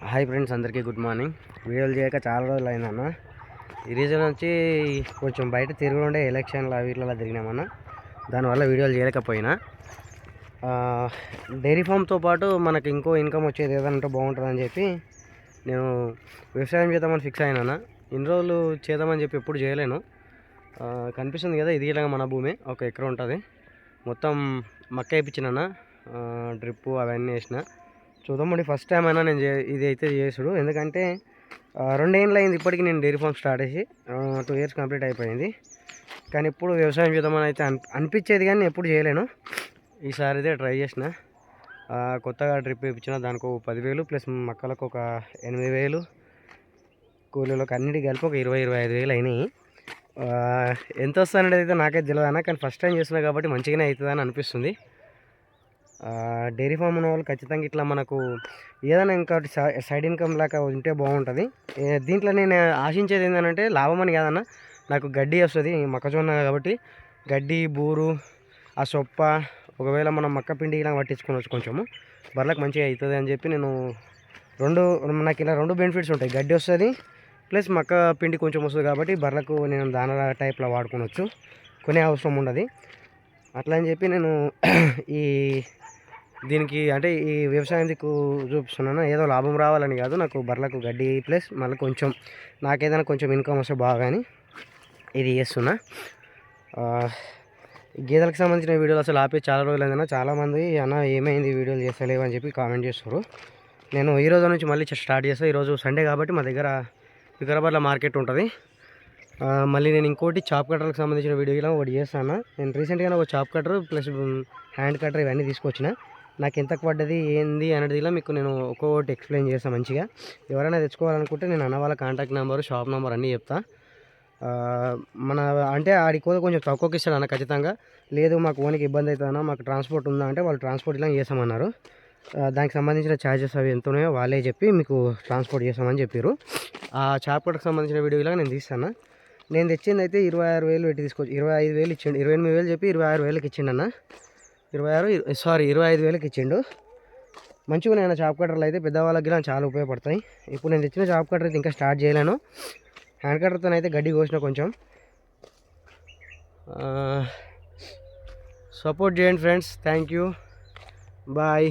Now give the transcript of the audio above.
Hi friends, అందరికీ good morning. వీడియోలు చేయక చాలా రోజులు అయిందన్న. ఈ రీజన్ వచ్చి కొంచెం బయట తిరుగుండే ఎలక్షన్లు వీటిలో తిరిగినామన్న. దానివల్ల వీడియోలు చేయలేకపోయినా. డైరీ ఫామ్తో పాటు మనకి ఇంకో ఇన్కమ్ వచ్చేది ఏదంటే బాగుంటుందని చెప్పి నేను వ్యవసాయం చేద్దామని ఫిక్స్ అయినా. ఇన్ని రోజులు చేద్దామని చెప్పి ఎప్పుడు చేయలేను. కనిపిస్తుంది కదా, ఇది ఇలాగ మన భూమి 1 ఎకరం ఉంటుంది. మొత్తం మక్క వేయించిన, డ్రిప్పు అవన్నీ వేసిన. చూద్దామండి, ఫస్ట్ టైం అయినా నేను ఇది అయితే చేసుడు. ఎందుకంటే 2 ఏళ్ళు అయింది ఇప్పటికి నేను డైరీ ఫామ్ స్టార్ట్ చేసి. 2 ఇయర్స్ కంప్లీట్ అయిపోయింది. కానీ ఇప్పుడు వ్యవసాయం చేద్దామని అయితే అనిపించేది, కానీ ఎప్పుడు చేయలేను. ఈసారి అయితే ట్రై చేసిన. కొత్తగా డ్రిప్ వేయించిన, దానికి 10,000 ప్లస్ మొక్కలకు ఒక 8,000, కూలీలకు అన్నిటికీ కలిపి ఒక 20-25,000 అయినాయి. ఎంత వస్తుందనేది అయితే నాకైతే తెలియదు అన్న. కానీ ఫస్ట్ టైం చేస్తున్నా కాబట్టి మంచిగానే అవుతుందని అనిపిస్తుంది. డైరీ ఫామ్ ఉన్న వాళ్ళు ఖచ్చితంగా ఇట్లా మనకు ఏదైనా ఇంకోటి సైడ్ ఇన్కమ్ లాగా ఉంటే బాగుంటుంది. దీంట్లో నేను ఆశించేది ఏంటంటే లాభం అని కాదన్న, నాకు గడ్డి వస్తుంది మొక్కజొన్న కాబట్టి. గడ్డి, బూరు, ఆ సొప్ప ఒకవేళ మనం మక్క పిండి ఇలా పట్టించుకోవచ్చు, కొంచెము బర్రెలకు మంచిగా అవుతుంది అని చెప్పి నేను నాకు ఇలా 2 బెనిఫిట్స్ ఉంటాయి. గడ్డి వస్తుంది ప్లస్ మక్క పిండి కొంచెం వస్తుంది కాబట్టి బర్రెలకు నేను దాన టైప్లో వాడుకోవచ్చు, కొనే అవసరం ఉండదు. అట్లా అని చెప్పి నేను దీనికి అంటే ఈ వ్యవసాయం దిక్కు చూపిస్తున్నాను. ఏదో లాభం రావాలని కాదు, నాకు బర్రెలకు గడ్డి ప్లస్ మళ్ళీ కొంచెం నాకేదైనా కొంచెం ఇన్కమ్ వస్తే బాగా అని ఇది చేస్తున్నా. గేదెలకు సంబంధించిన వీడియోలు అసలు ఆపే చాలా రోజులు అయిందన్న. చాలామంది అన్న ఏమైంది వీడియోలు చేస్తలేవు అని చెప్పి కామెంట్ చేస్తారు. నేను ఈ రోజు నుంచి మళ్ళీ స్టార్ట్ చేస్తాను. ఈరోజు సండే కాబట్టి మా దగ్గర వికారాబాద్లో మార్కెట్ ఉంటుంది. మళ్ళీ నేను ఇంకోటి చాప్ కట్టర్కి సంబంధించిన వీడియో ఇలా ఒకటి చేస్తాను. నేను రీసెంట్గా ఒక chop cutter plus hand cutter ఇవన్నీ తీసుకొచ్చిన. నాకు ఎంతకు పడ్డది ఏంది అనేది ఇలా మీకు నేను ఒక్కొక్కటి ఎక్స్ప్లెయిన్ చేస్తాను మంచిగా. ఎవరైనా తెచ్చుకోవాలనుకుంటే నేను అన్న వాళ్ళ కాంటాక్ట్ నెంబరు, షాప్ నెంబర్ అన్నీ చెప్తా. మన అంటే ఆడికి కూడా కొంచెం తక్కువకి ఇస్తాను అన్న ఖచ్చితంగా. లేదు మాకు ఓనికి ఇబ్బంది అవుతుందన్నా, మాకు ట్రాన్స్పోర్ట్ ఉందా అంటే వాళ్ళు ట్రాన్స్పోర్ట్ ఇలా చేస్తామన్నారు. దానికి సంబంధించిన ఛార్జెస్ అవి ఎంత ఉన్నాయో వాళ్ళే చెప్పి మీకు ట్రాన్స్పోర్ట్ చేస్తామని చెప్పారు. ఆ చాప్కి సంబంధించిన వీడియో ఇలా నేను తీస్తాను. నేను తెచ్చింది అయితే 26,000 పెట్టి తీసుకొచ్చి 25,000 ఇచ్చిండు. 28,000 చెప్పి 26,000కి ఇచ్చిండన్న. 25,000కి ఇచ్చిండు. మంచిగా నేను చాప్ కట్టర్లు అయితే పెద్దవాళ్ళకి ఇలా చాలా ఉపయోగపడతాయి. ఇప్పుడు నేను తెచ్చిన చాప్ కట్టర్ అయితే ఇంకా స్టార్ట్ చేయలేను. హ్యాండ్ కట్టర్తో అయితే గడ్డి కోసిన కొంచెం. సపోర్ట్ చేయండి ఫ్రెండ్స్. Thank you, bye.